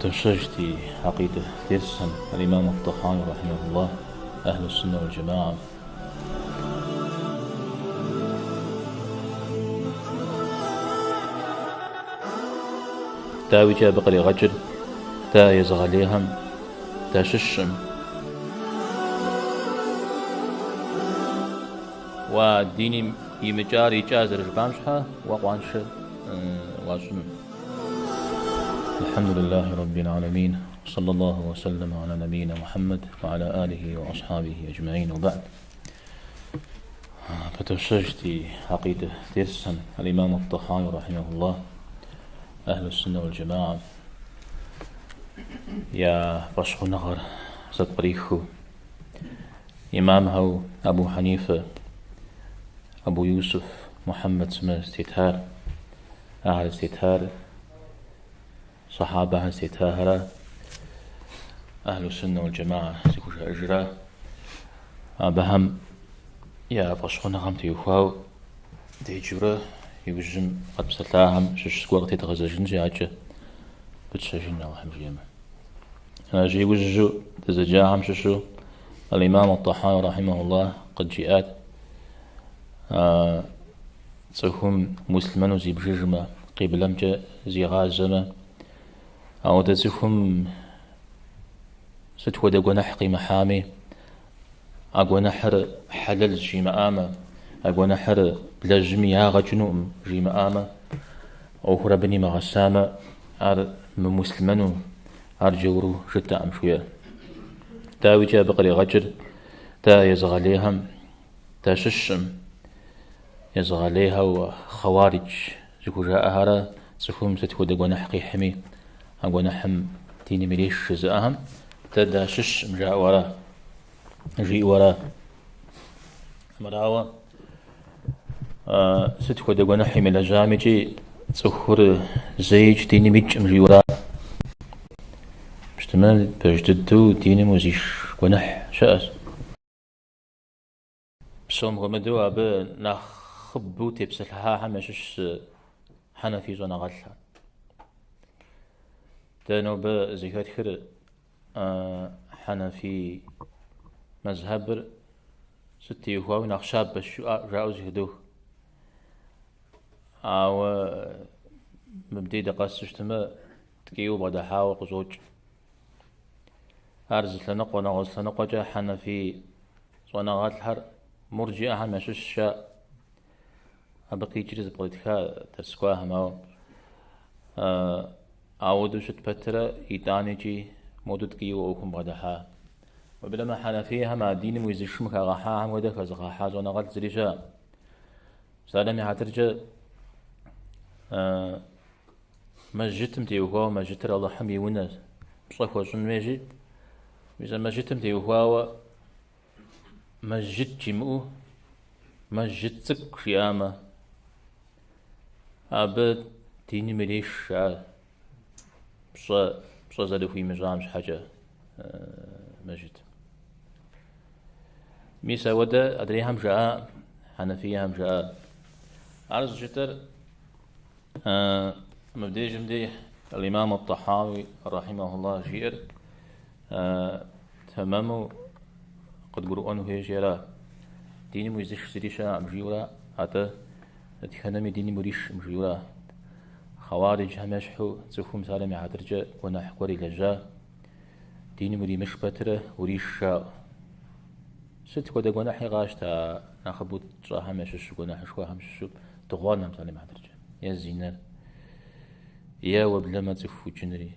فتوشجتي عقيدة ترسم الإمام الطحاوي رحمه الله أهل السنة والجماعة. تا وجا بقري غجر تا يزغليهم تا ششم وديني يمجاري جاز رجبانشها وقوانش واسم. الحمد لله رب العالمين، صلى الله وسلم على نبينا محمد وعلى آله وأصحابه أجمعين، وبعد. فتوشجتي عقيدة ترسم الإمام الطحاوي رحمه الله أهل السنة والجماعة. يا فشخ نغر زبريخو إمامه أبو حنيفة أبو يوسف محمد سمه استيتهار أهل استيتهار صحابة استيتهار أهل السنة والجماعة سيكوش أجراء بهم يا فشخ نغم تيوخاو تيجورة يوجم قد بسلاهم شش سكوغتي تغزجن جاجة بتشجن الله جيما. أنا جي وجو تزجاهم ششو الإمام الطحاوي رحمه الله قد جاءت تسهم مسلمان زي بجرمة قبلهم جا زي غازمة أو تسهم ستودا قنحقي محامي أقونحر حلل جي مآمة أقونحر بلجمي هاغ جنوم جي مآمة أو هربني مغسامة أر مسلمانو أرجورو جتا أمشويا. تا وجا بقري غجر تا يزغليهم تا ششم يزغليها وخوارج زكو جاء هارا سكوم ستودا قنحقي حمي أقونحم تيني مليش جزاهم تا ششم جاء ورا جي ورا مراوة ستكو دقو نحي من الجامجي تسخر زيج تيني ميج مجي ورا بشتمال بجددو تيني موزيش ونح شأس بسوم غمدو أبا نخبو تبسلها همشش حنفي زونا غلها تانو با زيكات خير حنفي مذهب ستي هو نخشاب بشو راوز هدوه أو مبدي دقاس استمع تكيو بعد حاول قزوج أرز لنقو نغز لنقو جا حنفي صناعات الحر مرجئة هم مشش أبقي جرز بوليتكا تسقاها ما أودو شت بترا يتاني جي مودد كيو أوكم بعد حا وبلما حنفيها ما دين ويزشم كغاحا هم ودك زغاحا زونا غلط زريجا سالمي حترجا مجتم تيوهوا مجتر الله حمي ونا بصفوا شن ميجي إذا مجتم تيوهوا مجت جمو مجتك خيامة أبد ديني مليش بصا زادو في مجامش حاجة مجد ميسا ودا أدري هم جاء حنفية هم جاء عرض جتر مبدأ جمدي الإمام الطحاوي رحمه الله جير تمامو قد قرؤون هي جيرا ديني ميزش سريشا مجيورا حتى تخنمي ديني مريش مجيورا خوارج همشحو تسخم سالمي عدرجة ونحقوري لجا ديني مري مش بتره وريشا ست كده قناحي غاشتا ناخبوت صاحا مشش قناح شوها مششو تغوانا مسالي معدرجة يا زينر يا وبلما تفو جنري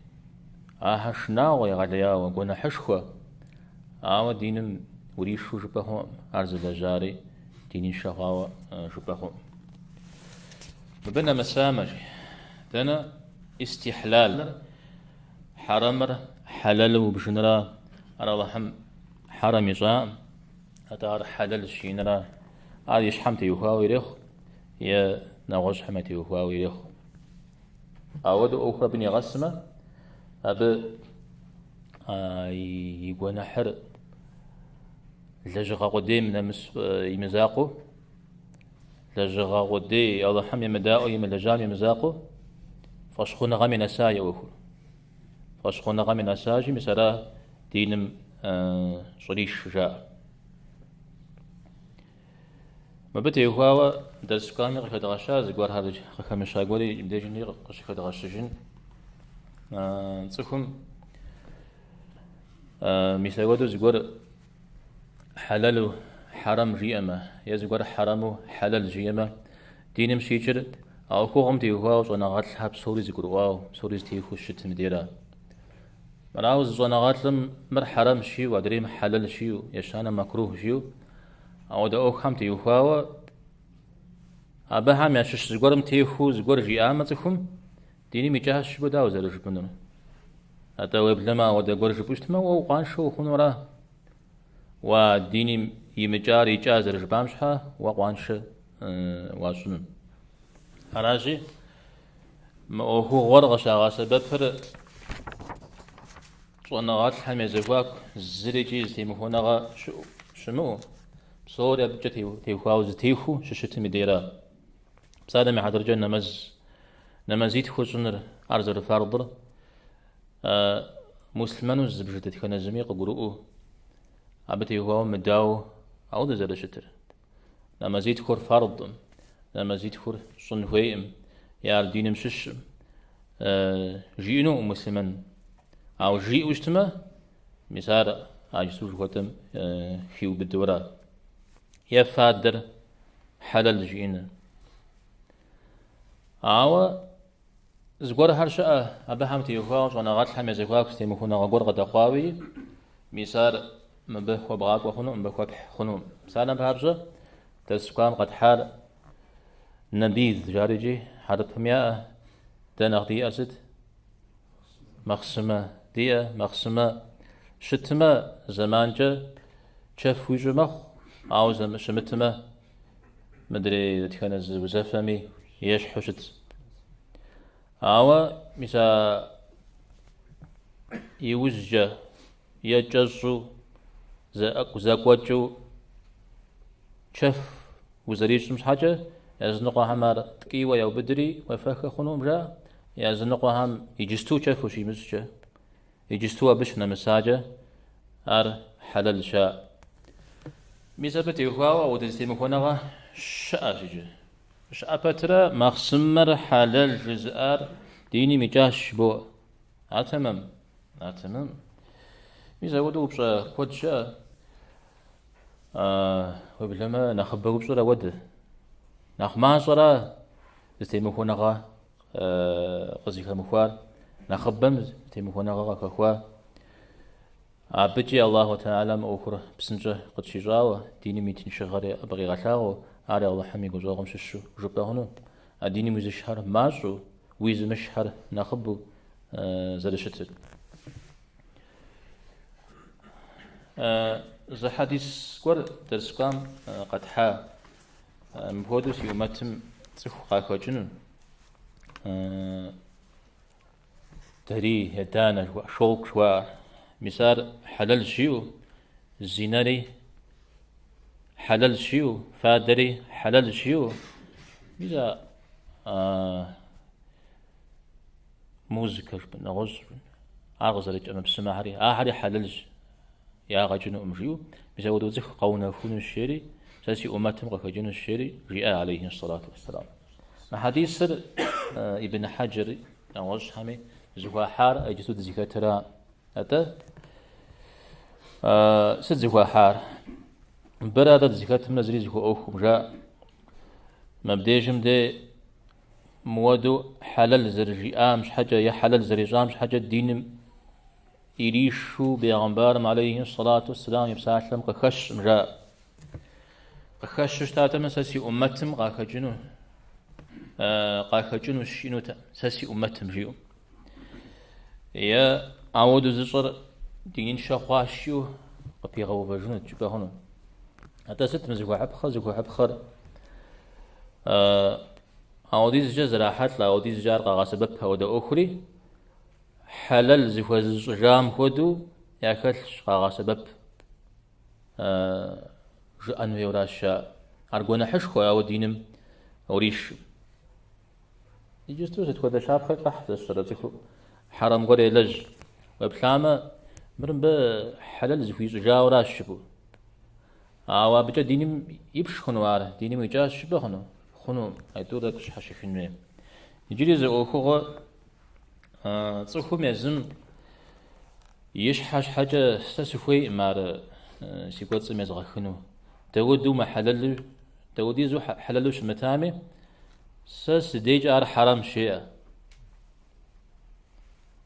شناو يا غاليا وقناح شخوا دينم وريشو شبههم عرض دجاري ديني شغاوة شبههم مبنى مسامج دنا استحلال حرمر حلال وبشنرا أرى الله حرم يصام أتار حلال الشينرا أرى يشحم تيوهاوي ريخ يا نغش حما تيوهاوي ريخ أود أخرى بني غسمة أب يقول نحر لجغا قديم نمس يمزاقو لجغا قدي الله حم يمداؤو يملجام يمزاقو فاشخونا غامي نسايا وخور وأشخونا من أساجي مثلا دينم صريش جاء ما بتي هو درس كامل قد غشا زغور هذا خمسة غوري بديجني قد غشجن تصكم مثلا ودو زغور حلال حرام جيما يزغور حرام حلال جيما دينم شيجر أو كوهم تي هو وصناعات الحب سوري زغور واو سوري تي خشت مديرة مراوز صناعات لم مر حرام شيء ودريم حلال شيء يشانا مكروه شيء أو ده أوخام تيوخوا أباهم يشش زغورم تيوخو زغور جيامة تخم ديني ميجاهش بداو زرش بندن أتا وبلما وده غور جبوشتما وقانشو خنورا وديني يمجار يجاز زرش بامشها وقانش واسنن هراجي ما هو غرغش غاسة بفر صناعات حمي زواك زريجي زيمهونغا شمو بصور أبجت تيخواوز تيخو ششت مديرة بسادة مع درجة نمزيت خوشنر أرز الفرضر مسلمان وزبجت تكون زميق قروء أبتي هو مداو أو ذا شتر نمزيت خور فرض نمزيت خور صنويم يار دين مشش جينو مسلمان أو جي وجتما مثال عاجسوش وتم خيو بالدورة يفادر حلال جينا أو زغور هرشا أبهم تيوخاوش وأنا غات حمي زغواك ستيمخونا غور غدا قاوي مثال مبه وبغاك وخنو مبه وخنو مثال بهابجا تسقام قد حال نبيذ جارجي حرب مياه تنغدي أزد مقسمة ديا مقسمة شتما زمانجا شاف ويجو مخ أو شمتما مدري تكون زفمي يش حشت أو مثلا يوزج يجزو زاكوجو شاف وزريش مش حاجة يزنقوا همار تكيوة يو بدري وفاك خنوم جا يزنقوا هم يجستو شاف وشي مسجة يجستو بشنا مساجة أر حلال شاء ميزابتي هو ودستي مكونغا شاجج شابترا مخسمر حلال جزار ديني مجاش بو اتمم ميزاودو بشا كودشا وبلما نخبو بشرا ود نخما صرا دستي مكونغا قزيكا مخوار نخبم دستي مكونغا كخوا أبجي الله تعالى مأخره بسنجة قد شجاوة ديني ميتين شغاري أبغي غشاغو أري الله حمي قزاغم ششو جبهنو ديني مزشهر ماشو ويز مشهر نخبو زاد شتل زي حديث قر درسكام قد حا مبودس يومتم تسخو قاكو جنون تري هدانا شولك شوار مثال حلال شيو زيناري حلال شيو فادري حلال شيو إذا موزيكا نغز أغزرج أما بسماحري آخري حلال يا غجن أمجيو مثال ودوزخ قونا فون الشيري ساسي أمتهم غجن الشيري رئاء عليه الصلاة والسلام حديث ابن حجر نغز همي زخوا حار أجسود زكاترا أتا ست زخوا حار برادة زكاة منزلي زخوا أوخم جاء مبديجم دي موادو حلال زرجي مش حاجة يا حلال زرجي مش حاجة دين إليشو بيغمبارم عليه الصلاة والسلام يبساسلم قخش مجاء قخش شتاتا ساسي أمتم قاخجنو قاخجنو الشينو ساسي أمتم جيو يا عودو زجر دين شخواشيو وبيغو فجنو تجبهنو حتى ست مزقوا حبخر عودي زجر زراحات لا عودي زجار قاقا سببها ودا أخري حلال زخوا زجام خودو ياكلش قاقا سبب جأنو يوراشا أرقونا حشخو أو دينم أوريش يجستو ستخوذ شاب خلق أحد الشرطيكو حرام غوري لج وبلامة مرن بحلال زفوي جاورا الشبو وابجا ديني يبش خنوار ديني مجاز شبه خنو هيدور داك شحال في المية يجري زي أخوغا تصوخو ميزن يشحاش حاجة ساسفوي مار سيكوات ميزغا خنو تودو ما حلال تودي زو حلالوش متامي ساس ديج ار حرام شيء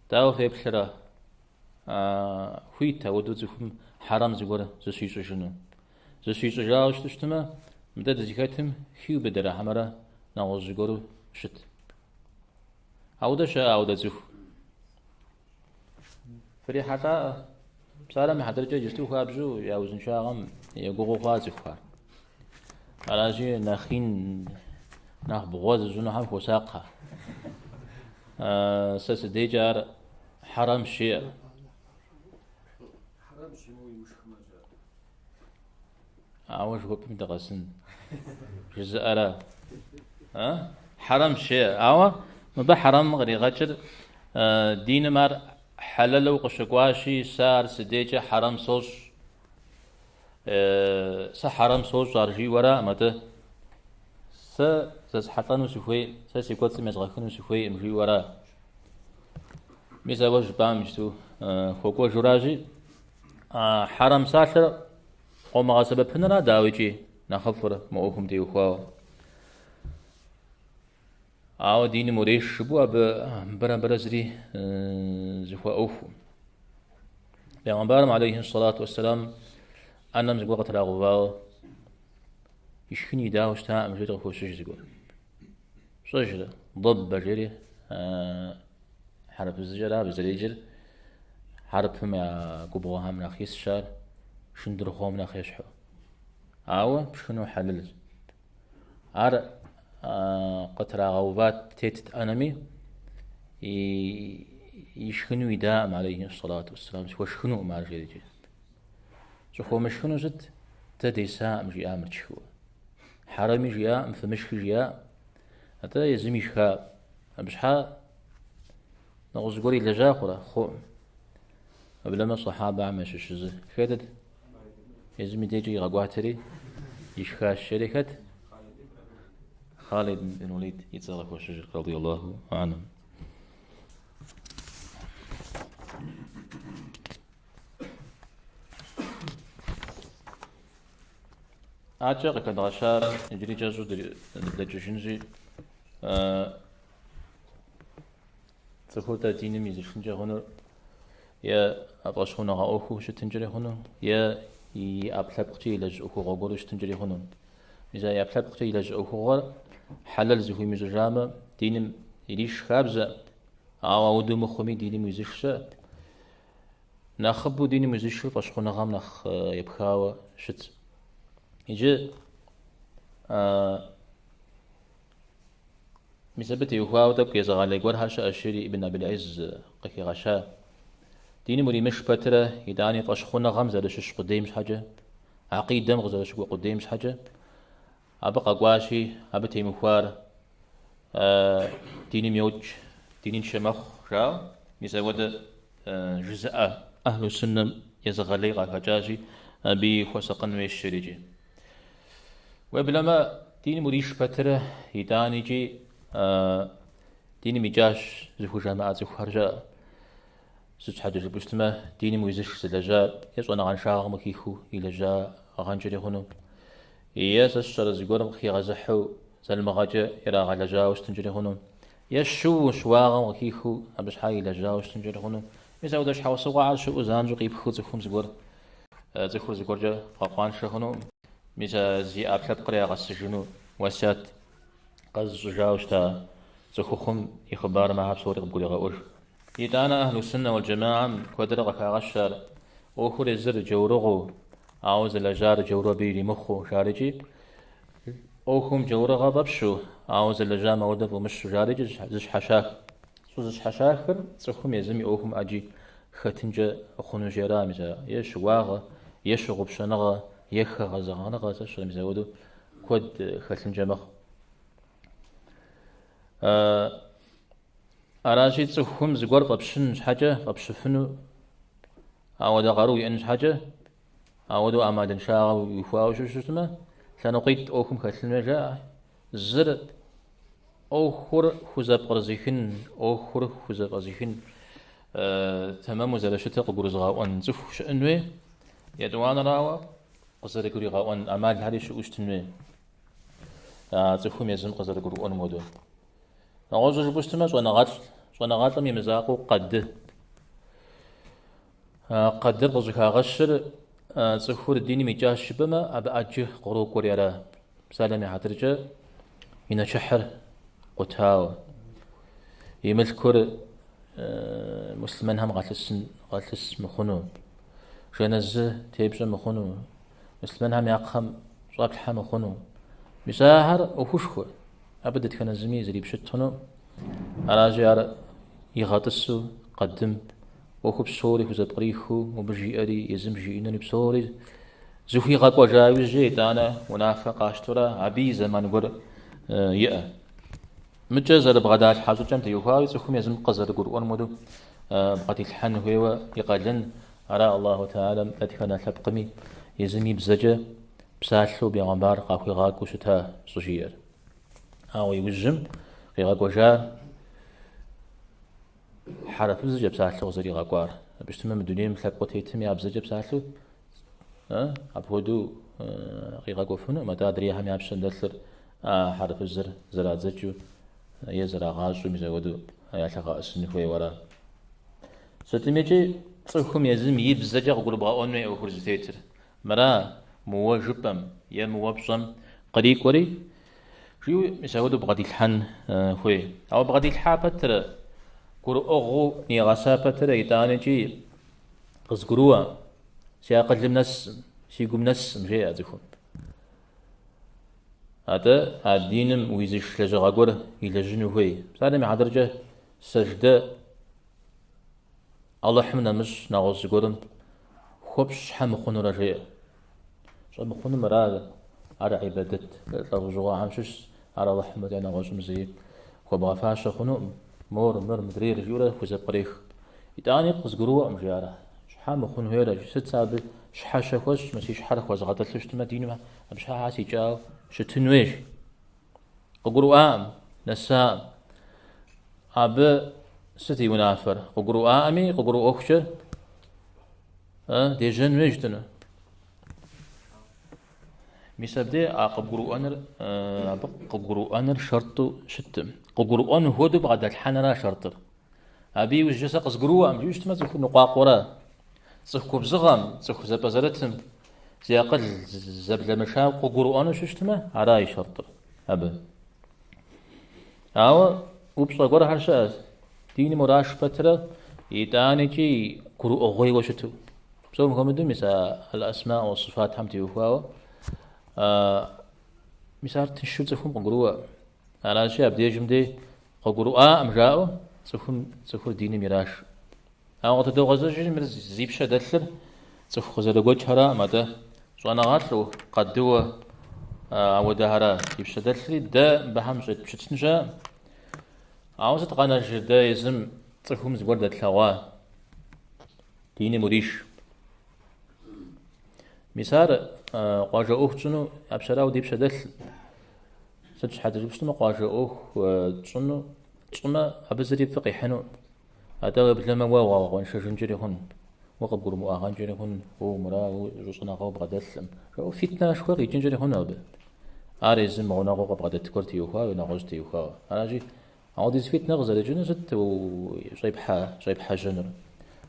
تاو في بشرا خويتا ودو زفم حرام زغورا زسيسو شنو زسيسو جاوش تشتما مدد زكاتم خيو بدرا حمرا ناوز زغورو شت عودة شاء عودة زف فري حتى بسالة من حضرتك جستو خابزو يا وزن شاغم يقوغو خازف خار على جي ناخين ناخ بغوز زنو هم خساقها ساس ديجار حرام شيء حرام شيء مو يوش خماجة عواش هو بمدغسن جزء أرى حرام شيء عوا ما حرام غري غجر دين مار حلال وقشقواشي سار سديجة حرام صوص سا حرام صوص أرجي ورا متى سا حطانو سفوي سا سيكوت سمزغخنو سفوي مجي ورا ميزا وش بامشتو خوكو جراجي حرام ساشر قوم غاسبة بنرا داويجي نخفر موهم ديو خواو ديني مريش شبو برا زري زخوا أوفو پیغمبرم عليه الصلاة والسلام أنا مزقوا قتل أغواو يشكني داوش تا مجد خوشش زقوا صجرة ضب بجري حرب الزجرة بزريجر حرب ما قبوها من أخيس شار شندر خوام من أخيس حو بشكنو حلل قطر غوبات تيتت أنمي يشخنو يدام عليه الصلاة والسلام وشخنو مع رجيجي شخو مشخنو زد تدي سام جي آمر تشخو حرامي جيا مفمشخ جيا حتى يزمي شخا بشحا نغز قولي لجا خورا خو بلما صحابة عمش الشزة خيدد يزمي ديجي غاقواتري يشخا الشركة خالد بن وليد يتزرق وشجر رضي الله عنه أعتقد كان غشار يجري جازو دجاجنجي تقول ديني ميزي شنجا هنا يا أبغاش هنا غاوخو شتنجري هنا يا أبلغتي لجأوخو غاقولو شتنجري هنا إذا يبلغتي لجأوخو غار حلال زهوي مزجامة دينم يليش خابزة ودو مخومي دينم يزشة نخبو دينم يزشة فاشخو نغام نخ يبخاوة شت يجي مثبت يخاوة تبقى يزغالي قول هاشا أشيري ابن أبي العز قكي غشا دينم مري مش بترة يداني فاشخو نغام زادش قديمش حاجة عقيدة مغزادش قديمش حاجة أبقى قواشي أبتي مخوار ديني ميوج ديني شمخ راو ميزاود جزء أهل السنة يزغلي غاكاجاجي بخوسقن ويشريجي وبلما ديني مريش بتره يداني جي ديني ميجاش زخو جامعة زخو هرجا سوش حاجة جبشتما ديني مويزش سلجا يسوانا غان شاغ مكيخو إلجا غان جري خنو ياس الشر زغورم خي غزحو زلمغاجا يرا غلجا وستنجري خنو يشو شواغم وكيخو أبش حاي لجا وستنجري خنو ميزاو داش حوسوا على شو زانجو قيبخو زخوم زغور زخو زغورجا قاقوان شخنو ميزا زي أبلاد قريا غسجنو وسات قز جاوشتا زخوخم يخبار معها بصوري قبولي غاور يدانا أهل السنة والجماعة كودر غكاغشار أوخور الزر جورغو عاوز لجار جورو بيلي مخو شارجي أوخم جورغا ببشو عاوز لجام ودف ومشو شارجي زش حشاك زش حشاكر زخوم يزمي أوخم أجي ختنجا أخونو جرامزا يشواغا يشغب شنغا يخغا زغانغا زش مزودو كود ختنجا مخ أراشي تسخم زقور قبشن حاجة قبشفنو أو دقارو ين حاجة أو دو أمادن شاو يفاو شو اسمه ثانوقيت أوكم خلنا جاء زر أخر خزاب قرزيخن أخر خزاب قرزيخن تمام زل شتى قبرز غاوان زف شأنوه يدوان راوا قصر قري غاوان أمال هذه شو اشتنوه زفهم يزم قصر قرؤان مودون نعوز جبستما وانا غاطم يمزاقو قدر قزكا غشر زخور الديني ميجاش شبما أبا أجه قرو قريرا سالمي حترجا هنا شحر قتاو يملكور مسلمان هم غاتلس مخونو جنازة تيبجا مخونو مسلمان هم يقهم صاك الحام مخونو مساهر وخشخو أبدا كان زمي زري بشتونو أراجع يغاطسو قدم وخب صوري وزاد قريخو وبجي أري يزم جي إنني بصوري زوفي غاقوا جاوز جيت أنا ونافق أشترا عبي زمان قر يأ متجازر بغداد حاجة جمت يوفاوي زخم يزم قزر قرؤان مدو بغدي الحن هو يقالن أرى الله تعالى أدخنا ثبقمي يزمي بزجة بسالو بيغمبار قاكوي غاقو شتا صجير أو يوجم غاقوا جار حرف بزجة بسالو غزري غاقوار بشتما من الدنيا مثل قوتيتم يا بزجة بسالو أبهدو غاقوا فنو ما تادري هم يابشن دلر حرف زرات زجو يزرع غاشو مزودو يالغا اسنخوي ورا ستميجي صخم يزم يبزجا قربا اونمي او خرزتيتر مرا موجبم يا موبصم قريق وري شيو مسودو بغادي الحن خوي او بغادي الحابتر قرو اوغو نيغاسابتر يتانيجي قزقروا سياقل الناس سيقوم ناس مجي ازكم هذا الدين ويزش لجاغور إلى جنوهي سالم عدرجة سجدة الله حمنا مش نغوص قرن خبش حم خونو رجية شو مخونو مراد على عبادة رجوع عمشش على الله حمد أنا غوص مزيد خبا فاش خونو مور مدري رجولة خوزة بريخ يتاني قز قروة مجارة شحام خونو هيرا ست سابل شحاشة خوش مسيش حرك وزغطة لشتما دينو بشها عاسي جاو شتنويش ققرؤام نسام أب ستي ونافر ققرؤامي ققرؤ أخشى دي جنويش تنا ميسابدي ققرؤانر شرط شتم ققرؤان هودو بعد الحنرا شرطر أبي وجسا قزقرؤام جوش تما تكون نقاقورا تسخكو بزغام تسخكو زبازرتم زياقل زبل مشاو ققرؤان ششتما عراي شرطر أبا أو وبصا قرأ هرشاز ديني مراش بترا يتاني جي قرؤ غوي وشتو بسوم خمدو مسا الأسماء والصفات حمتي وفاو مسا تنشو تسخون ققرؤ على شيء أبدي جمدي ققرؤ أمجاو تسخون ديني مراش أو تدو غزاجي مرز زيبشا دلل تسخو زرقوش هرا ماذا سوانا غاتلو قدوا أو دهرا يبشدلري دا بهمش بشتنجا عاوز تقانا جدا يزم تسخوم زقور دا تلاوا ديني مريش مسار قواجا أوه تشنو أبشراو دي بشدل سدش حتى جبشتما قواجا أوه تشنو تشما أبزري فقي حنو هذا بلما واوا وانشا جنجري هن وقب قرمو آغان جري هن هو مرا وجوصنا غو بغدسلم شو فتنة شوي جنجري هن أبي أريزم معنا غو بغدت كرتي يوخا ونغوزتي يوخا أنا جي عوديز فتنة غزالي جنزت وجايب حاجنر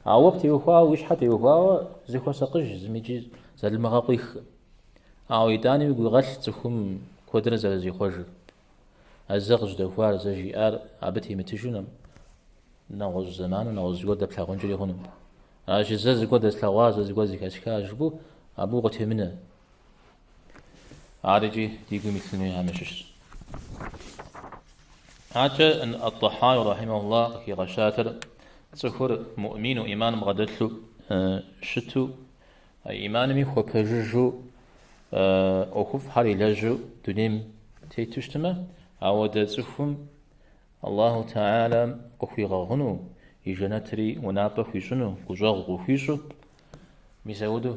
عوبتي يوخا ويش حتى يوخا زي خو سقج زميجي زال المغاقيخ عويداني يقول غش تخم كودر زي خوجر الزغج دوفار زي آر عبتي متجنم نغوز زمان ونغوز قد بلاغون جري هنم عاش زاز قد استغواز زاز قد كاشكاش بو أبو قتي منه عارجي ديقو مثلني همشش عاجة أن الضحايا رحمه الله كي غشاتر تسخر مؤمن وإيمان مغدتلو شتو إيمان مي خو بججو أخف حالي لجو دونيم تيتوشتما أو دا تسخم الله تعالى قخي غغنو يجنتري ونابا خيشنو قجاغ غخيشو ميساودو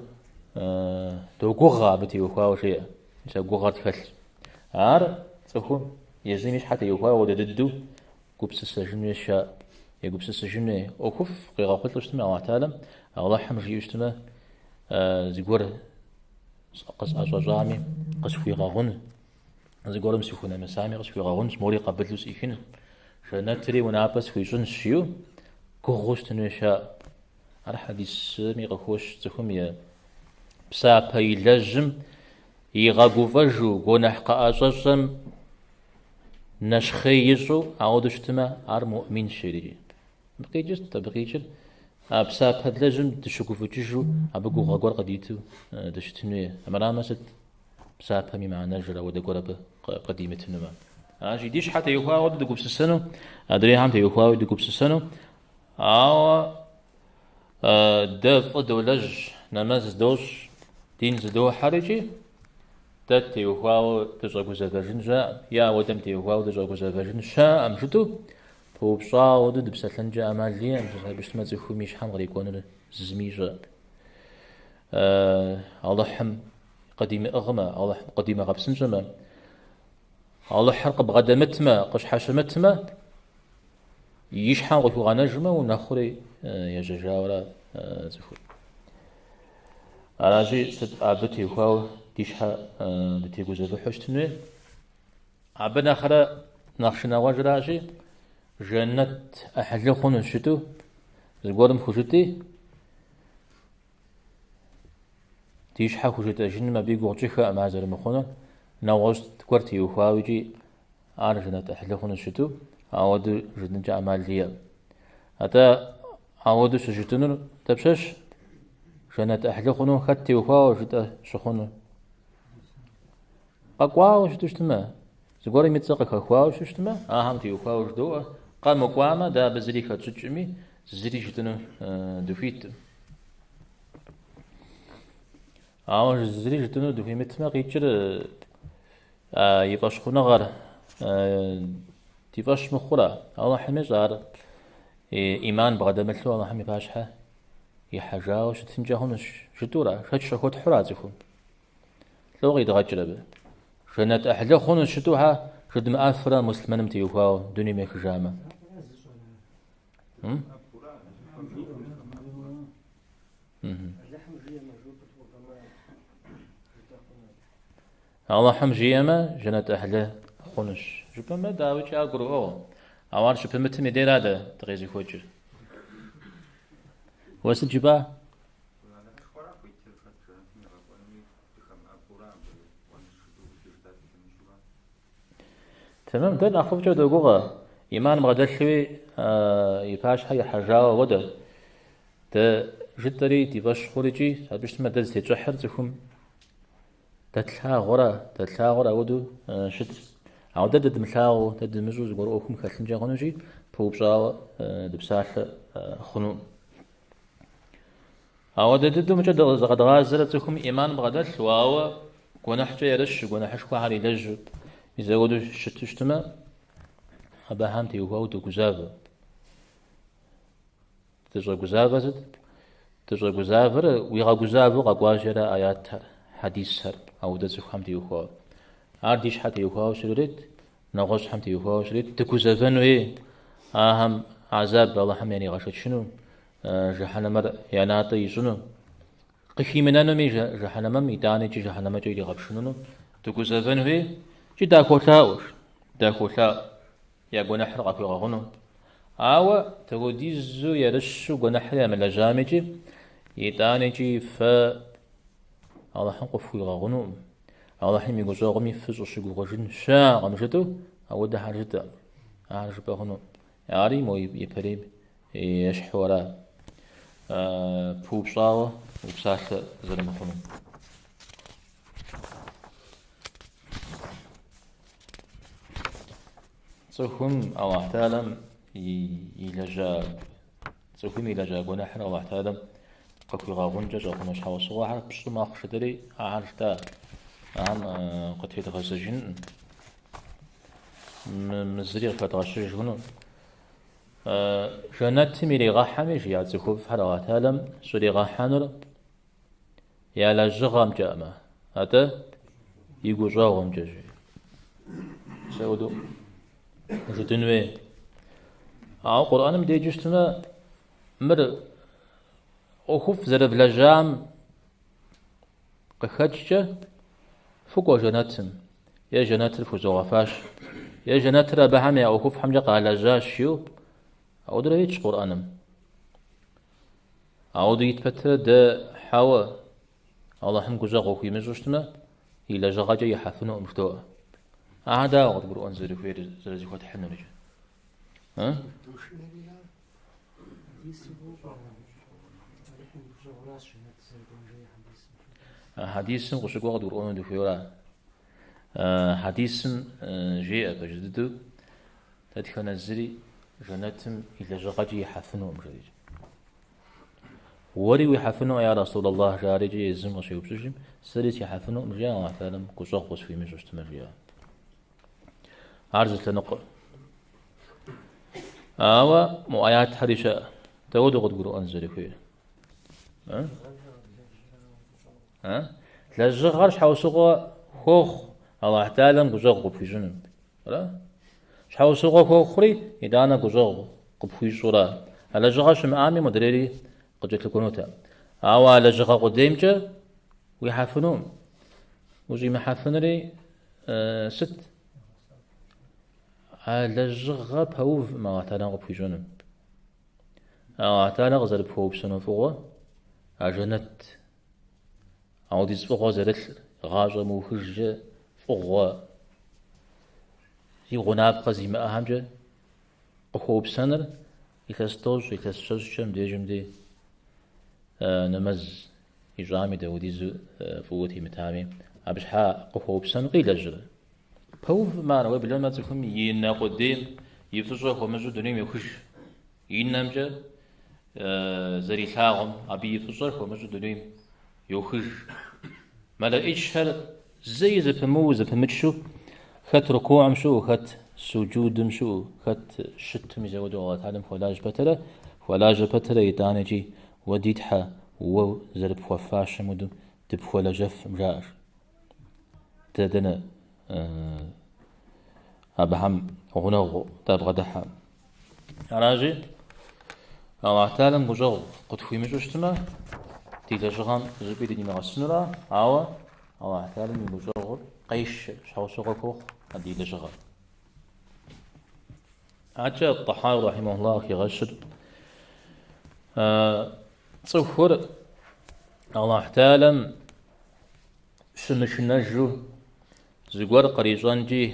دو قغا بتي وخاو شيء ميسا قغا تخل تخو يزيمش حتى يخاو ودددو قبس السجن يشاء يقبس السجن أوكف قيغا قلت اشتما الله تعالى الله حمجي اشتما زيقور قص أجاجامي قص في غغن زيقور مسيخونا مسامي قص في غغن سموري قبلوس إيخين شنتري ونابس خيشن شيو قغوش تنوشاء الحديث ميغخوش تخم يا بسابا يلجم يغاقوفجو قونحقا أجاجم نشخيجو عودشتما مؤمن شري بقيجر بسابا لجم تشكوفجو أبقو غاقور قديتو دشتنوية أمرا ست بسابا مي معنا جرا ودقور قديمتنما أجي ديش حتى يخواو دقو بسسنو أدري هم تيخواو دقو بسسنو أو دف دولج نماز دوش دين زدو حرجي دت يخواو تجاكو زفاجن جاء يا ودم تيخواو تجاكو زفاجن شاء أمشتو بوبشاو دو دبسلن جاء أمال لي أمشتو بشتما تزخو ميش حم غريكون زمي جاء الله حم قديم أغمى الله حم قديم غبسن جمع الله حرق بغدمتما قش حشمتما يشحن غفو غنجمة ونخري يجاورا زخو أراجي ست عبتي وخاو ديشها دتي جوزة حشتني عبنا خلا نخشنا وجراجي جنة أحلى خون الشتو زقورم خشتي ديشها خشتي جن ما بيجو جيخا مع زر مخونا نواز تكورتي وخاوجي جنة أحلى خون الشتو عودو جدن جاء مالية هذا عودو سجتنر تبشش جنة أحلى خون خدتي وخاو جدا شخون قاقواو شتشتما زغوري ميتسق خواو شتشتما هم تي خواو جدو قام قواما دا بزري خصچمي زري جتنو دفيت زري جتنو دفي متما قيچر يفاش خونا غار تيفاش مخورا الله حمي زار ايمان بغدملو الله حمي باشها يحجاو شتنجاهونش شتورا شخوت حرازكم لو غيد غجربه جنة أحلى خون شتوها جد مأثرة مسلمان متيوها دنيا مخجامة الله حمجيما جنة أحلى خونش جبنا ما داوي أقرأه أوان شو بمت مدير هذا تغيزي خوجر واسد جبا تمام ده نخوف جو دوغا إيمان مغدلشوي يباش هاي حجاوة وده ده جدري تباش خورجي سابشت ما دل تجحر زخم دتلا غورا ودو شد أو دد ملاو دد مجوز غور أوكم خلنجا خنوجي بوبشاو دبساح خنو أو دد مجد زغد غازر زخم إيمان مغدل واو قناح جيرش قناح شكوا علي لج إذا ودو شتشتما أبا همتي وهو دو جزافة تجا جزافة زد تجا جزافة ويغا جزافة غواجرة آيات حديث هر أو دزخ همتي وهو عرديش حتى وهو شريت نغش همتي وهو شريت تجزافة نوي أهم عذاب الله هم يعني غشت شنو جهنم يعني عطي شنو قفي منانو مي جهنم ميداني جهنم جيدي غب شنو تجزافة نوي جدا كوتا يا جناح رقي غنو أو توديزو يرشو جناح يا ملجامجي يتانجي ف الله حنقف غنو الله حمي يجوزغمي فزو شجو غجن شا غمشتو أو ده حاجة عارش بغنو ياري مو يبريب يشحورا بوبصاوة وبساخ زلمة خنو تخم أو احتالم يلجا تخم يلجا جناح أو احتالم قكوا غاون جا خنوش حوا صواحر بس ما خشدري عارف تا عم قتيت غزجن مزري كتغشش هنا جنات ميري غحمي جيا تخوف حرا تالم سوري غحانر يا لا جغام جامع هذا يقول جغام جاجي سودو جدنوي القرآن مدي جستنا مر أخوف زرب لجام قخدجة فوق جناتم يا جنات الفوزوغفاش يا جنات ربهم يا أخوف حمجة قال جاشيو أو دريتش قرآنم أو ديت بتر ده حوا الله هم جزاق في مزوجتنا إلى جاجة يحفنوا مفتوى هذا وقت القرآن زري في زري خد حنا نجى ها حديث وشكوا وقت القرآن دفيورا حديث جاء بجدده تدخل الزري جناتم إلى جاجة يحفنوا مجرد وري ويحفنوا يا رسول الله جارجي يزم وشيء بسجم سريت يحفنوا مجيء الله تعالى كجاق وشفي مجوجت مجيء عرض لنقل مؤيات حريشة تود قد قرآن زري خير لا جغرش حوسقة خوخ الله تعالى كجاق في جنب لا حوسقة خوخ خري إذا أنا كجاق في صورة على جغرش مآمي مدري قد جت الكنوتا على جغا قديمجة ويحفنون وزي ما حفنري ست على جغا بهوف ما اعتناق في جنب اعتناق زرب بهوف سنو فوق أجنت أو ديز فوق زرت غاجة موخجة فوق يغناب قزي ما أهمجة بهوف سنر يكستوز يكستوز شم ديجم دي نمز إجرامي داوديز فوتي متامي أبش حا قفو بسن قيل أجر بوف ما نوي بلون ما تكون ينا قديم يفجر ومجو دنيم يخش ينامجا زري ثاغم أبي يفجر ومجو دنيم يخش ما لا إيشهر زي زبمو زبمتشو خت ركوع مشو خت سجود مشو خت شت مزود الله تعالى فلاج بتره فلاج بتره يدانجي وديتها وزرب وفاش مدو تبخو لجف مجاش تدنا أبهم غنغو تبغى دحام راجي الله تعالى مجاو قد في مجوشتنا تيجا جغان زبيد دي مغسنرا عوا الله تعالى مجاو قيش شاو سوقكوخ هدي لجغان عجا الطحاوي رحمه الله كي غشر تصور الله تعالى شنجو زغور قريزانجي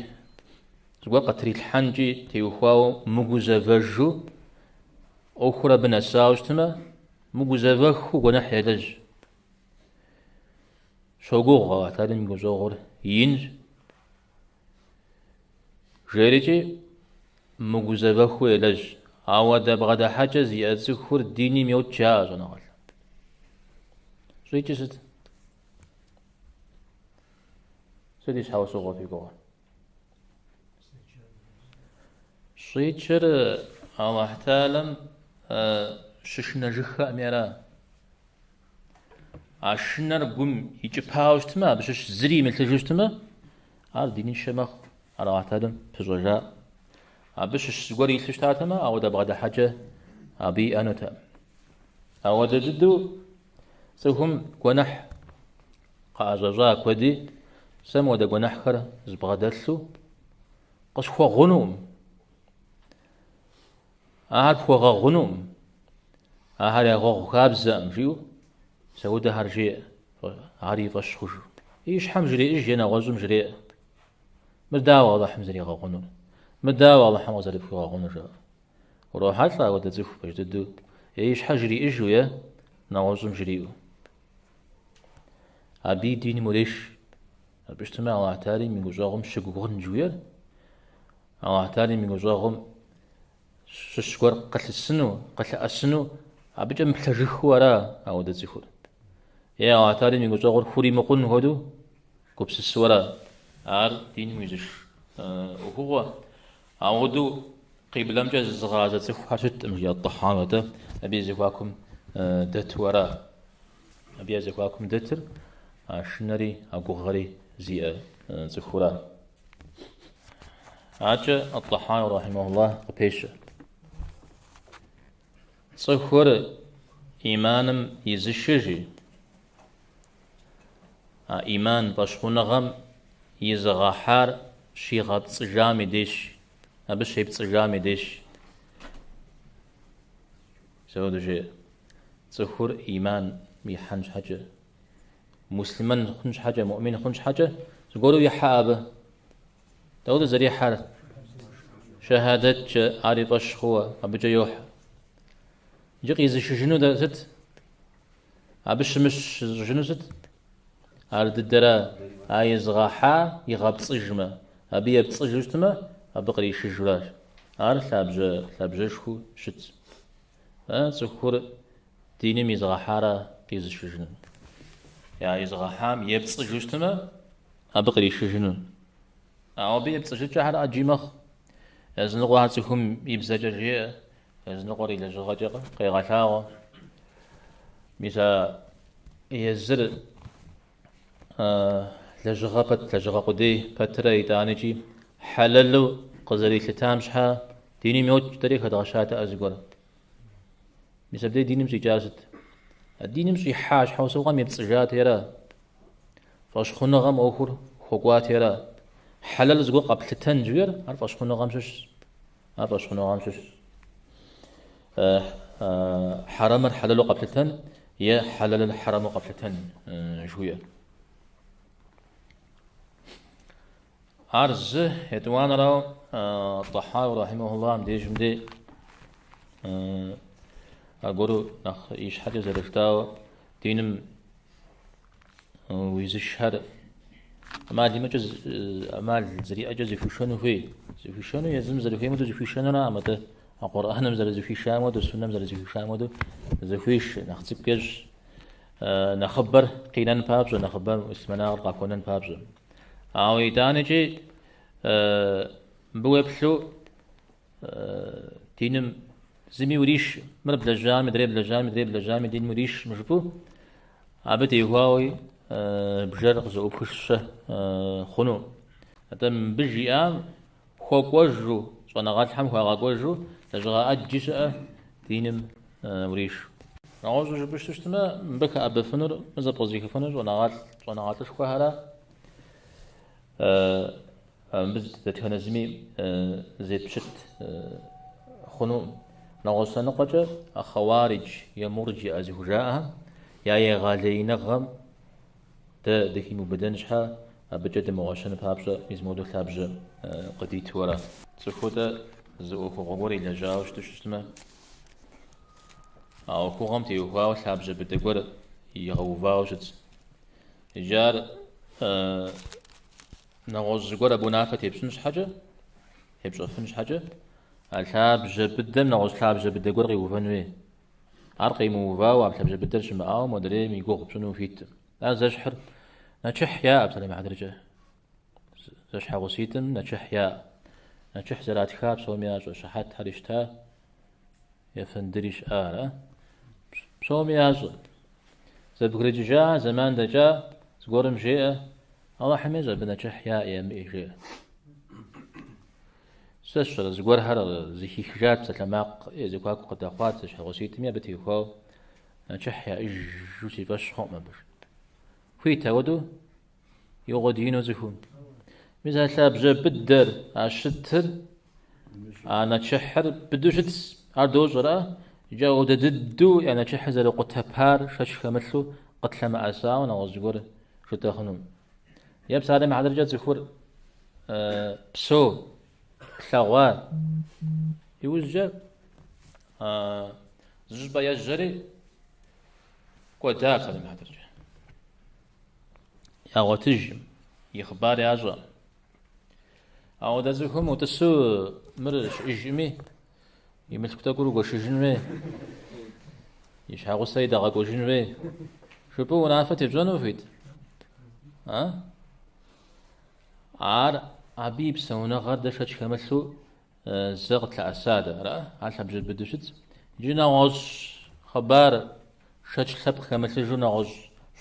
زغور قطري الحنجي تيوخاو مغوزافجو أخرى بنساوستما مغوزافخو ونحيلج شوغو الله تعالى مغوزاغور ينج جيريجي مغوزافخو يلج عواد بغدا حاجة زي أذكر ديني ميوت جاز أنا قال شو يجسد سديش حاول سوق في قوة شو يجر الله تعالى ششنا جخا أميرا عشنا نقوم يجبهاوشتما بشش زري ملتجوشتما عار ديني شمخ على الله تعالى بزوجاء بش سقوري يلتشتاتما أو دا بغدا حاجة أبي أنا تام أو دا جدو سوهم قنح قاجاجا كودي سمو دا قنح خر زبغدلو قش خوا غنوم أهل خوا غنوم أهل يغو خابزة أمجيو سو دا هرجي هاري فش خجو إيش حمجري إيش ينا غزو مجري مرداوة الله حمزري غنوم مداوى الله حمد زرب في غنجا وروحات لا ودا زف بجددو يعيش حجري إجو يا نوازم جريو أبي دين مريش بجتمع الله تعالى من جزاهم شجوعن جوير الله تعالى من جزاهم شجوع قتل السنو قتل السنو أبي جم تجخ ورا أو دا زخور يا الله تعالى من جزاهم خوري مقن هدو كبس السورة عار دين ميزش وهو عودو قبل جز زغازة سخوشت مجي الطحانة أبي زكواكم دت وراء أبي زكواكم دتر شنري أبو غري زي زخورا عاجة الطحان رحمه الله قبيش صخور إيمانم يزشجي إيمان باشخونغم يزغحار شيغات صجامي ديش أبش شيب صجامي ديش سوى جي صخور إيمان بيحنش حاجة مسلمان خنش حاجة مؤمن خنش حاجة تقولوا يحابه تقولوا زري حال شهادة عارف أشخوة أبجا يوح جيق يزش جنو دا ست أبش مش جنو ست أرد الدرا عايز غاحا يغاب تصجمة أبي يبتصج جتما أبقري شجراش عارف لابجا شخو شت سخور ديني ميزغاحارا يزش جنو يعني يزغاحام يبتصج جتما أبقري شجنو أو بي يبتصج جهر أجيمخ أزنقوا هاتهم يبزجر أزنقوا إلى جغجغ قيغشاغ ميسا يزر لجغ قدي فترة يتانيجي حللو قزري لتامشها ديني ميوت تاريخ دغشات أزقر ميسا بدي ديني مشي جالست الديني مشي حاج حوسو غم يبتصجات يرا فاشخونا غم أوخر خوقوات يرا حلل زقو قبل تنجوير عارف أشخونا غم شش عارف أشخونا غم شش حرام الحلال قبل تن يا حلال الحرام قبل تن شوية عرض يتوان راو الطحاوي رحمه الله مديش مدي أقولوا نخ إيش حاجة زرفتاو دينم ويزشهر أما دي مجز أما زري أجز يفوشانو في يفوشانو يزم زري في مدو يفوشانو نا أما القرآن مزال زفيشان ودو السنة مزال زفيشان ودو زفيش نختب كج نخبر قينان بابز نخبر اسمنا غرقا كونان بابز أو يدانجي بوابلو دينم زمي وريش مرب لجامي دريب لجامي دين مريش مجبو عبد يهواوي بجرق زو بخش خنو أتم بجي آم خوك وجو صنع غاد حم خوك وجو تجرا أجيش دينم وريش نعوز جبش تشتما بك أب فنر مزا بوزيك فنر ونغات شكوهرا بز تتهنا زمي زيت بشت خنو نعوز سنقجة خوارج يمرجي أزهجاءها يا يغالي نغم دكي مبدنشها بجد مواشن بابجا يزمودو ثابجا قديت ورا تسخوتا زو خوغوري لجاوش تشتما أو خوغم تيوهاو ثابجا بدقور يغوفاوشت جار نغوز قور أبو نافة يبسنش حاجة يبسو فنش حاجة الثابجا بدم نغوز ثابجا بدقور غيوفانوي عرقي موفاو عم ثابجا بدل شمعاو مدري ميقوغ بسنو فيت لا زجحر نتشح يا أبسلي مع درجة زجح غسيتم نتشح يا نتشح زرات خاب سومياج وشحات هرشتا يفندريش سومياج زبقرج جا زمان دجا زقورم جيء الله حميزة بنتشح يا أمي جيء سشر زقور هر زي حجات سلماق زقاق قد أخوات زجح غسيتم يا بتي خو نتشح يا جوسي باش خو ما بش في تودو يغدينو زخون مثلا ثابجة بدر عشتر أنا تشحر بدوشت أردوجرا جاو ددو يعني تشحر زي قتبار شش كمثلو قتل ما أساو نوزجور شو تخنون يبس هذا مع درجة زخور بسو ثغوار يوجد زجبا يجري قداب هذا مع درجة أو تجم يخبار ياجا أو دزكم وتسو مرش إجمي يمسك تقولوا قش جنبي يشحقوا السيدة قش جنبي شو بو نافت يبجانو فيت عار عبيب سونا غردش كمسو زغت لأسادة رأى على بجد بدوشت جينا غوز خبار شتش ثبت كمل تجونا غوز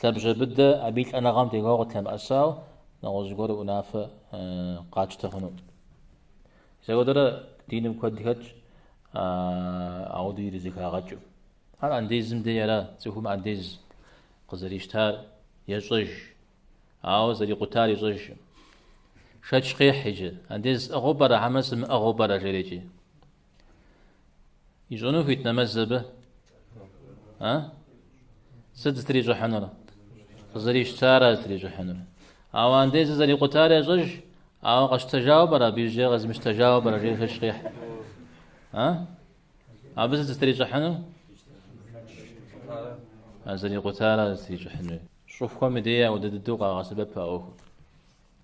ثبت بدأ أبيت أنا غام تيغوغ تلم أساو نغوز غور ونافة قاج تخنو سيقدر دينم كوديهج عودي رزق غاجو هل عنديزم دي يرى تفهم عنديز قزريشتار يجج أو زري قتال يجج شتش قيح يجي عنديز أغبر حمس أغبر جريجي يجونو في تنمزبه سد تريجو حنرا قزريشتار تريجو حنرا أو عنديز زري قتال يجج أو قش تجاوب برا بيجي غز مش تجاوب برا جري شتش قيح أو بس تريجو حنرا زري قتال تريجو حنرا شوف كم ديا ودد الدوقة غسببها أو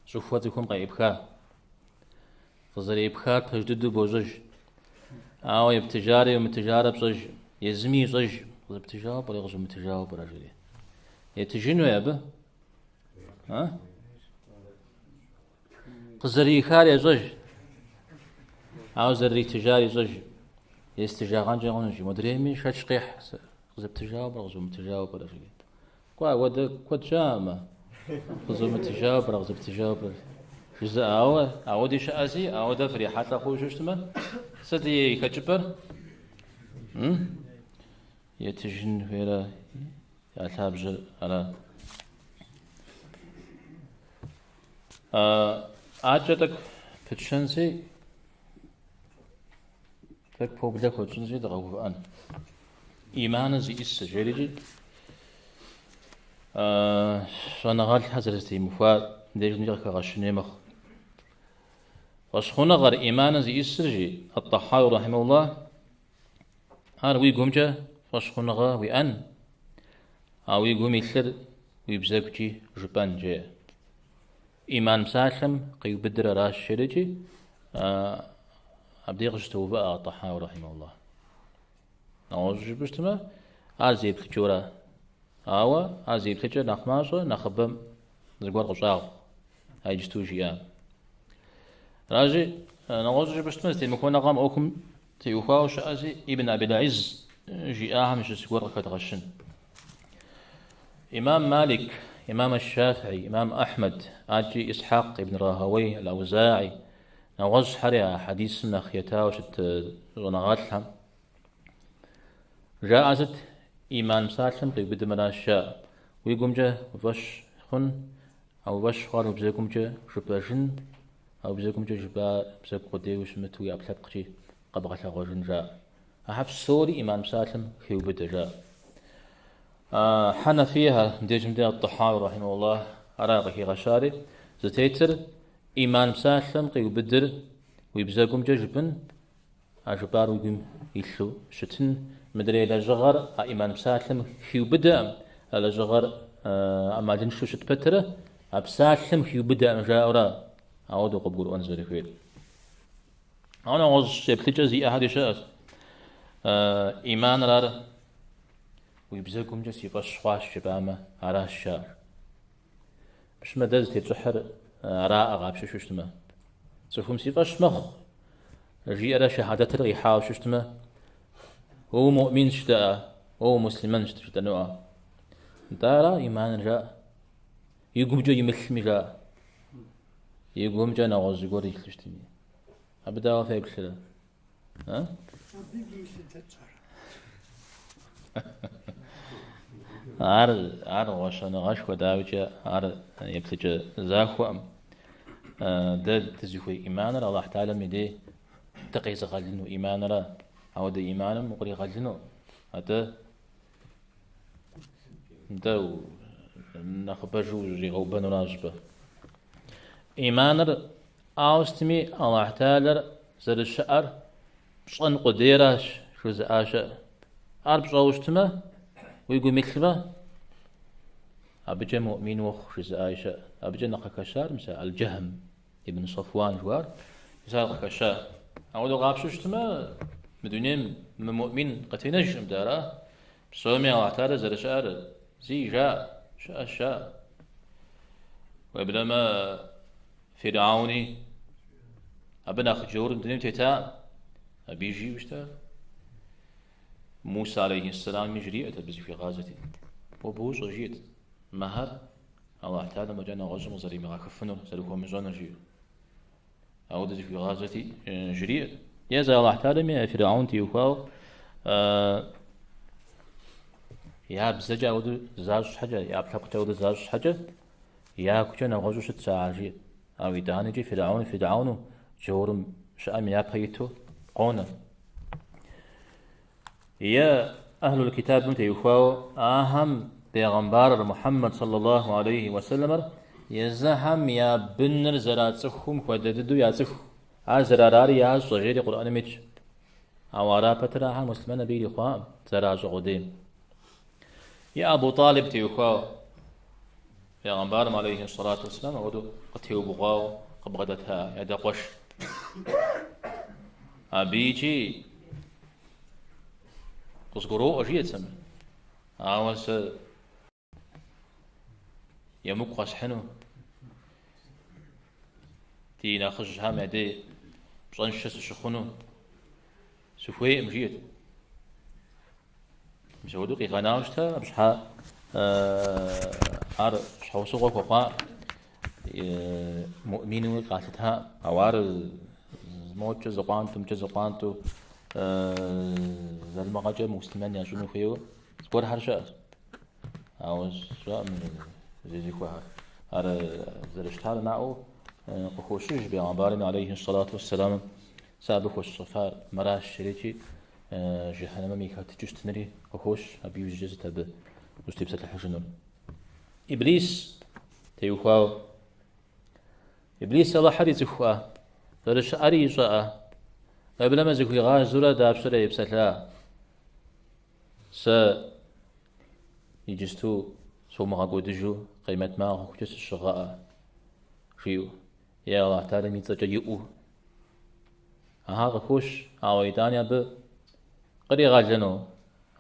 شوف واتكم قيبخا فزري بخار تجدد بوجج أو يبتجاري ومتجارة بصج يزمي صج بتجاوب ولا يغزو متجاوب رجلي يتجنو يا به قزري خاري زج أو زري تجاري زج يستجاغان جاغنجي مدريمي شاش قيح غزب تجاوب ولا غزو متجاوب رجلي كوا ود كود شامة غزو متجاوب ولا غزو متجاوب جزء أو دي شأزي أو دفري حتى خوش اشتمل سدي كجبر يتجن فيلا يتابج على أجدك بتشنسي تك بوبلك وتشنسي دغوا أن إيمان زي السجلجي شانا غال حزرتي مفاد دير نجاك غشني مخ وشخونا غير إيمانا زي السرجي الطحاوي رحمه الله هذا ويقومجا فشخونا غير ويأن أو يقوم يثر ويبزاكجي جبان جا إيمان مسالم قيو بدر راش شرجي أبدي غشتو بقى الطحاوي رحمه الله نعوز جبشتما أزي بتجورا أو أزي بتجورا نخماشا نخبم زقوار غشاو هاي جستوجي راجي نغوز جبشتما تيمكونا غام أوكم تيوخاو شأزي ابن أبي العز جي مش سقوار كتغشن إمام مالك إمام الشافعي إمام أحمد أجي إسحاق ابن راهوي الأوزاعي نغوز حريا حديث من أخيتها وشت غنغاتها جاءت إيمان مسالم قيبد من الشاء ويقوم جا وفش خن أو وش خار وبزيكم جا شباشن أو بزيكم جا جبا بزيك قدي وشمتو يابلاب قشي قبغة غوجن جاء أحب سوري إيمان مسالم خيوبد جاء حنا فيها ديجم دي الطحاوي رحمه الله أراغي غشاري زتيتر إيمان مسالم قيوبدر ويبزيكم جا جبن أجبار ويقوم يلو شتن مدري لجغر إيمان مسالم خيوبدا لجغر أما جنشو شتبتره أبسالم خيوبدا مجاورا أعود قبول أنزل فيه أنا عاوز يبتجى زي أحد شاء إيمان رار ويبزاكم جسي فشخاش شبامة على الشار مش مدز تتجحر راء غاب شوشتما سوفهم سيفاش مخ رجي أرى شهادة الريحة وشوشتما هو مؤمن شتاء هو مسلمان شتاء نوع دارا إيمان جاء يقوم جا يمثل جاء يقوم جا نغوز يقول يخلشتني أبدا وفاي بشلا ها؟ عار غشنا غش وداوجة عار يبتجى زاخو ده تزيخوي إيمان الله تعالى مدي تقيس غلنو إيمان را أو ده إيمان مقري غلنو هذا ده نخبجو رغوبان راجبه إيمان أوستمي الله تعالى زر الشعر بشأن قديراش شو زعاشة أرب شاوشتما ويقول مثلما أبجا مؤمن وخ شو زعاشة أبجا نقكشار مثل الجهم ابن صفوان جوار مثل قكشار أولو غابشوشتما مدونين مؤمن قتنجم دارا بسومي الله تعالى زر الشعر زي جاء شاء وبلما فرعوني أبنا خجور دنيم تيتا أبيجي وشتا موسى عليه السلام يجري أتبز في غازتي وبوش جيت مهر الله تعالى مجانا غزم وزري مغا كفنو سلوكو مجانا جيو أودز في غازتي جري يزا الله تعالى من فرعون تيوكاو يا بزجا أودو زاج حاجة يا بحق أودو زاج حاجة يا كجانا غزو شت ساعجي أو يدانجي فرعون جورم شأم يا بيتو قونا يا أهل الكتاب من تيوكاو أهم بيغمبار محمد صلى الله عليه وسلم يزهم يا بنر زراتسخهم ودددو يازخ زراراري يا صغير قرآن ميج أوارا بتراها مسلمان بيلي خوام زراج قديم يا أبو طالب تيوكاو بيغمبار عليه الصلاة والسلام ودو قتيو بغاو قبغدتها يا دقوش أبيجي قصقرو أجيت سمع عاوز يمك قشحنو تينا خجها معدي بصنشس الشخنو سفوي مجيت مسودو قي غناوشتا بشحا عار شحو سوق وقا مؤمنو قاتتها اوار موتش زقانتم جزقانتو زلمغاجة مسلمان يشونو فيو سكور هرشا عاوز شاء من زي كوها على زرشتال معه قخوشش بيعبارنا عليه الصلاة والسلام سابق الصفار مراش شريتي جهنم ميكات جستنري قخوش أبيو جزت أب مستبسة الحجنون إبليس تيوخاو إبليس الله حديث خوا زرش أري جاء قبل ما زكوي غازورة دابشرة يبسطها س يجستو سو مغاقودجو قيمة ما خكتس الشغاء شيو يا الله تعالى ميتسجا يؤو أها غكوش عويدان أب قري غاجنو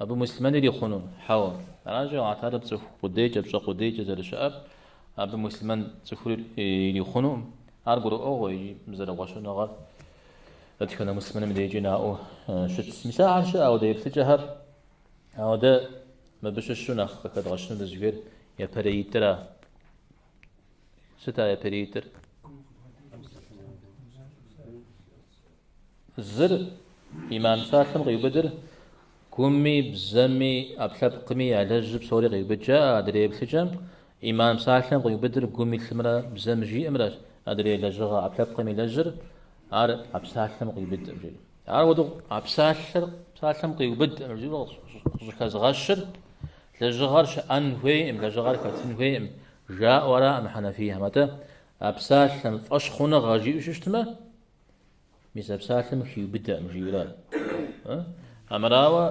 أبو مسلمان اللي خونو حاول راجع الله تعالى بسخ قديجة بسخ قديجة زر شعب أبو مسلمان سخور اللي خونو أرجو أوه يجي مزر واشو نغر أتكلم مسلمان من يجينا أو شت مساعة شاء أو ده يبتجهر أو ده ما بششون أخ كده غشنا بزغير يا بريترا ستا يا بريتر زر إمام سالم غيبدر كومي بزمي أبلب قمي على الجب سوري غيبجا أدري بتجم إمام سالم غيبدر كومي ثمرة بزمجي أمرا أدري لجغا أبلب قمي لجر عار أبسالم غيبدر جي عار ودو أبسالم غيبدر جي كاز غشر لجغارش أنويم لجغار كتنويم جاء وراء محنفيها متى أبسالم فأشخونا غاجي وششتما ميس أبسالم خيو بدأ مجيولان أمراوا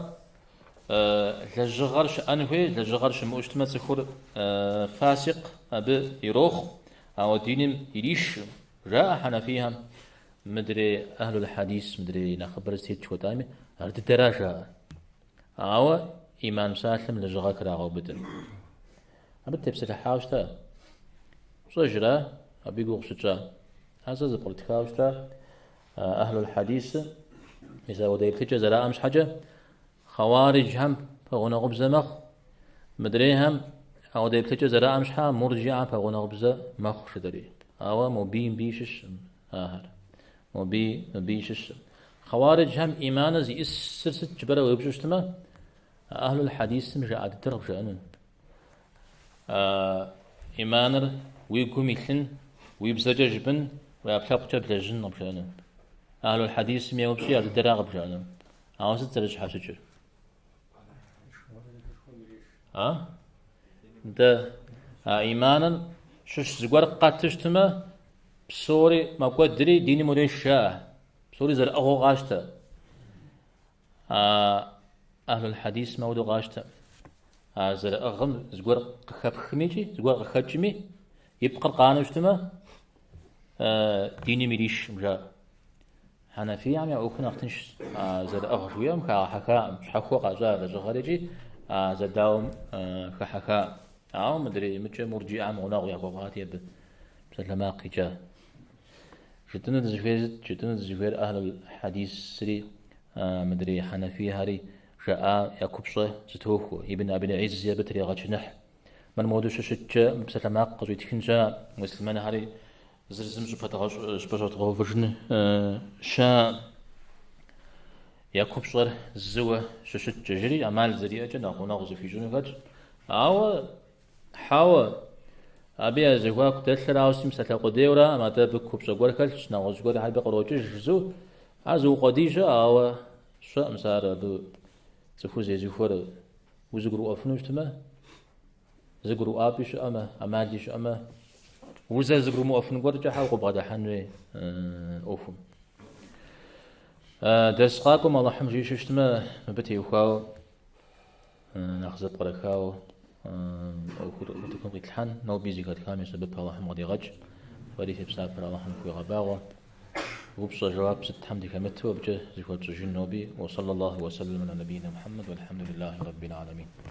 لجغارش أنوي لجغارش مؤشتما تخور فاسق أبي يروخ أو دينم يريش جاء حنفيها مدري أهل الحديث مدري نخبر سيد شو تايمي أرد الدراجة أو إمام سالم لجغا كراغو بدل أبد تبسل حاوشتا صجرة أبي قوغشتا هذا زبرت حاوشتا أهل الحديث إذا ودير تجا زراء مش حاجة خوارج هم فغونا غبزة مخ مدريهم أو دير تجا زراء مش حا مرجعة فغونا غبزة مخ شدري أو مبين بيشش آهر مبيشش خوارج هم إيمانا زي إسرسة جبرة ويبششتما أهل الحديث مش عاد ترغب شأنن إيمانر ويقوم يخن ويبزج جبن ويبلغ جبل الجنة بشأنن أهل الحديث ما يوبشي عاد ترغب بشأنن عاوز ترجع حاجة ده إيمانا شش زقار قاتشتما بسوري ما قدري ديني مريش شاه بسوري زر أغو غاشتا أهل الحديث ما ودو غاشتا زر أغم زقار قخب خميجي زقار قخب جمي يبقى القانوشتما ديني مريش مجا حنفي عم يعوكنا اختنش زر أغشوية مكا حكا مش حكوا قاجا لجغاريجي زر داوم كحكا مدري مجا مرجي عم غناغ يعقوبات يب بسلما قجا جتنا تزفير أهل الحديث سري مدري حنفي هاري جاء يكبصه زتوخو ابن أبي العز يبتري غجنح من مودوش شتى بسلامة قزوي تكنجا مسلمان هاري زرزم سبحانه غوفجن شا يكوب صغر زوة ششت جري أمال زريعة ناخو ناخو في جون فج أو حاو أبي أزواج تثر عاوسم ستلاقوديورا ما تبكوب صغر كلش ناخو صغر هاي بقروج جزو عزو قديشة أو شو مسار دو زفوز يزفور وزغرو أفنوش تما زغرو أبيش أما أماليش أما وزا زغرو مؤفن قرجة حاو قبغدا حنوي أوفم درس قاكم الله حمجي ششتما مبتي وخاو ناخذت بركاو وتكون قيت الحن نو بيزي قد كامي سبب الله حمغدي غج وريث بسافر الله حمكوي غباغو وبص جواب ست حمدي كمتو بجه زكوة جن نوبي وصلى الله وسلم على نبينا محمد والحمد لله رب العالمين.